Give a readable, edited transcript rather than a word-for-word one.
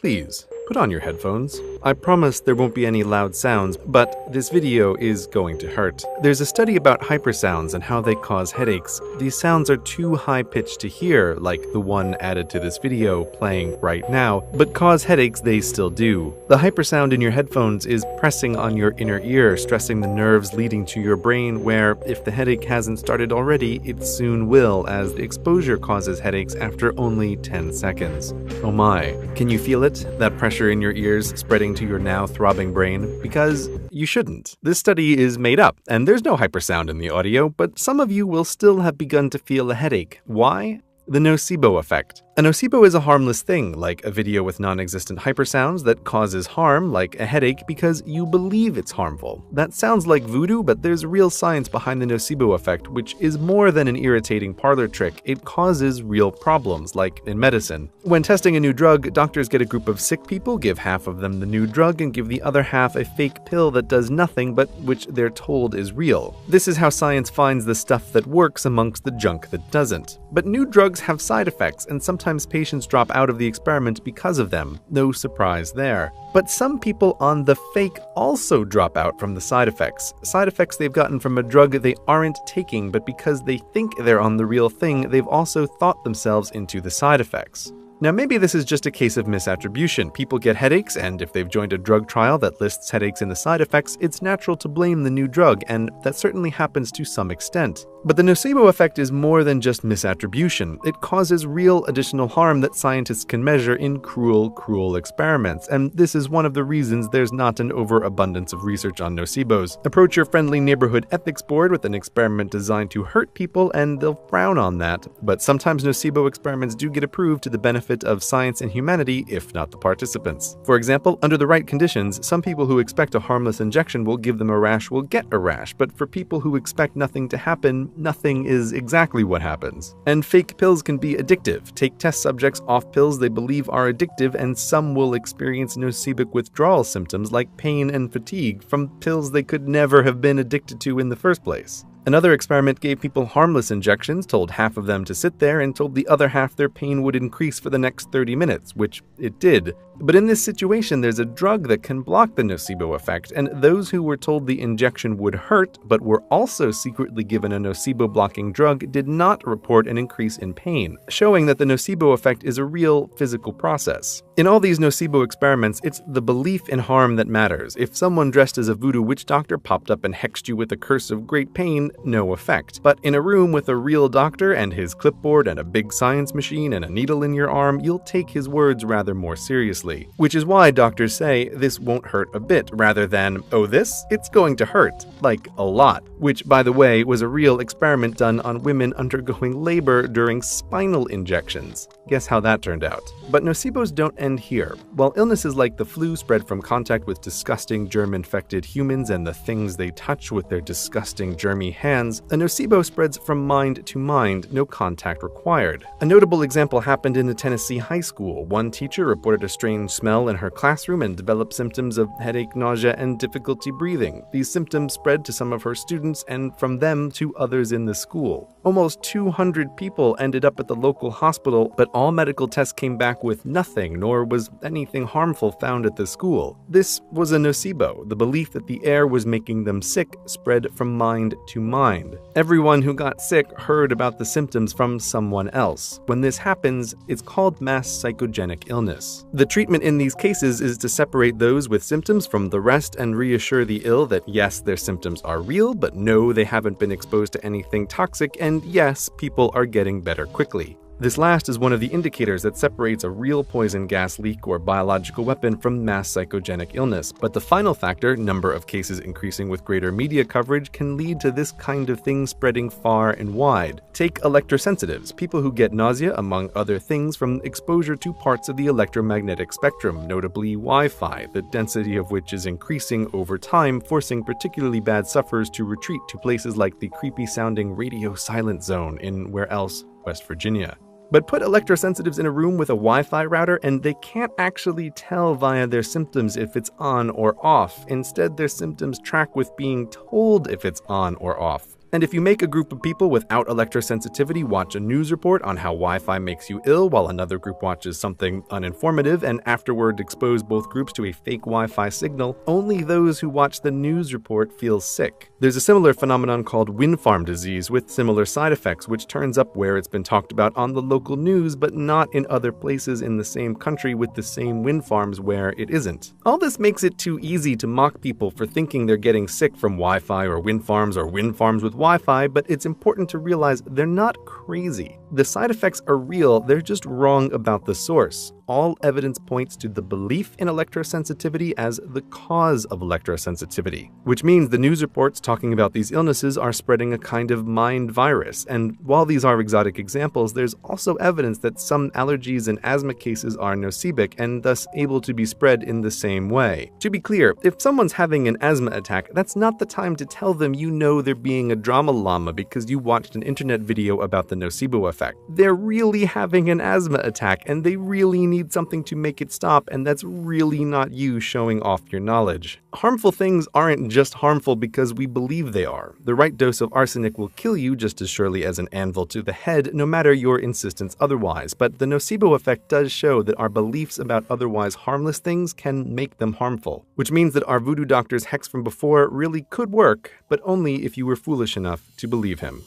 Please, put on your headphones. I promise there won't be any loud sounds, but this video is going to hurt. There's a study about hypersounds and how they cause headaches. These sounds are too high-pitched to hear, like the one added to this video playing right now, but cause headaches they still do. The hypersound in your headphones is pressing on your inner ear, stressing the nerves leading to your brain where, if the headache hasn't started already, it soon will, as the exposure causes headaches after only 10 seconds. Oh my. Can you feel it? That pressure in your ears spreading to your now throbbing brain? Because you shouldn't. This study is made up, and there's no hypersound in the audio, but some of you will still have begun to feel a headache. Why? The nocebo effect. A nocebo is a harmless thing, like a video with non-existent hypersounds that causes harm, like a headache, because you believe it's harmful. That sounds like voodoo, but there's real science behind the nocebo effect, which is more than an irritating parlor trick. It causes real problems, like in medicine. When testing a new drug, doctors get a group of sick people, give half of them the new drug, and give the other half a fake pill that does nothing but which they're told is real. This is how science finds the stuff that works amongst the junk that doesn't. But new drugs have side effects, and sometimes patients drop out of the experiment because of them. No surprise there. But some people on the fake also drop out from the side effects. Side effects they've gotten from a drug they aren't taking, but because they think they're on the real thing, they've also thought themselves into the side effects. Now, maybe this is just a case of misattribution. People get headaches, and if they've joined a drug trial that lists headaches in the side effects, it's natural to blame the new drug, and that certainly happens to some extent. But the nocebo effect is more than just misattribution. It causes real additional harm that scientists can measure in cruel experiments, and this is one of the reasons there's not an overabundance of research on nocebos. Approach your friendly neighborhood ethics board with an experiment designed to hurt people, and they'll frown on that. But sometimes nocebo experiments do get approved to the benefit of science and humanity, if not the participants. For example, under the right conditions, some people who expect a harmless injection will give them a rash will get a rash, but for people who expect nothing to happen, nothing is exactly what happens. And fake pills can be addictive. Take test subjects off pills they believe are addictive, and some will experience nocebic withdrawal symptoms like pain and fatigue from pills they could never have been addicted to in the first place. Another experiment gave people harmless injections, told half of them to sit there, and told the other half their pain would increase for the next 30 minutes, which it did. But in this situation, there's a drug that can block the nocebo effect, and those who were told the injection would hurt, but were also secretly given a nocebo-blocking drug, did not report an increase in pain, showing that the nocebo effect is a real physical process. In all these nocebo experiments, it's the belief in harm that matters. If someone dressed as a voodoo witch doctor popped up and hexed you with a curse of great pain, no effect. But in a room with a real doctor and his clipboard and a big science machine and a needle in your arm, you'll take his words rather more seriously. Which is why doctors say this won't hurt a bit, rather than, oh this? It's going to hurt. Like, a lot. Which, by the way, was a real experiment done on women undergoing labor during spinal injections. Guess how that turned out. But nocebos don't end here. While illnesses like the flu spread from contact with disgusting germ-infected humans and the things they touch with their disgusting germy hands, a nocebo spreads from mind to mind, no contact required. A notable example happened in a Tennessee high school. One teacher reported a strange smell in her classroom and developed symptoms of headache, nausea, and difficulty breathing. These symptoms spread to some of her students and from them to others in the school. Almost 200 people ended up at the local hospital, but all medical tests came back with nothing, nor was anything harmful found at the school. This was a nocebo. The belief that the air was making them sick spread from mind to mind. Everyone who got sick heard about the symptoms from someone else. When this happens, it's called mass psychogenic illness. The treatment in these cases is to separate those with symptoms from the rest and reassure the ill that yes, their symptoms are real, but no, they haven't been exposed to anything toxic, and yes, people are getting better quickly. This last is one of the indicators that separates a real poison gas leak or biological weapon from mass psychogenic illness, but the final factor, number of cases increasing with greater media coverage, can lead to this kind of thing spreading far and wide. Take electrosensitives, people who get nausea, among other things, from exposure to parts of the electromagnetic spectrum, notably Wi-Fi, the density of which is increasing over time, forcing particularly bad sufferers to retreat to places like the creepy-sounding radio silent zone in where else? West Virginia. But put electrosensitives in a room with a Wi-Fi router and they can't actually tell via their symptoms if it's on or off. Instead, their symptoms track with being told if it's on or off. And if you make a group of people without electrosensitivity watch a news report on how Wi-Fi makes you ill while another group watches something uninformative and afterward expose both groups to a fake Wi-Fi signal, only those who watch the news report feel sick. There's a similar phenomenon called wind farm disease with similar side effects, which turns up where it's been talked about on the local news, but not in other places in the same country with the same wind farms where it isn't. All this makes it too easy to mock people for thinking they're getting sick from Wi-Fi or wind farms with Wi-Fi, but it's important to realize they're not crazy. The side effects are real, they're just wrong about the source. All evidence points to the belief in electrosensitivity as the cause of electrosensitivity, which means the news reports talking about these illnesses are spreading a kind of mind virus. And while these are exotic examples, there's also evidence that some allergies and asthma cases are nocibic and thus able to be spread in the same way. To be clear, if someone's having an asthma attack, that's not the time to tell them you know they're being a drama llama because you watched an internet video about the nocebo effect. They're really having an asthma attack and they really need something to make it stop, and that's really not you showing off your knowledge. Harmful things aren't just harmful because we believe they are. The right dose of arsenic will kill you just as surely as an anvil to the head, no matter your insistence otherwise. But the nocebo effect does show that our beliefs about otherwise harmless things can make them harmful, which means that our voodoo doctor's hex from before really could work, but only if you were foolish enough to believe him.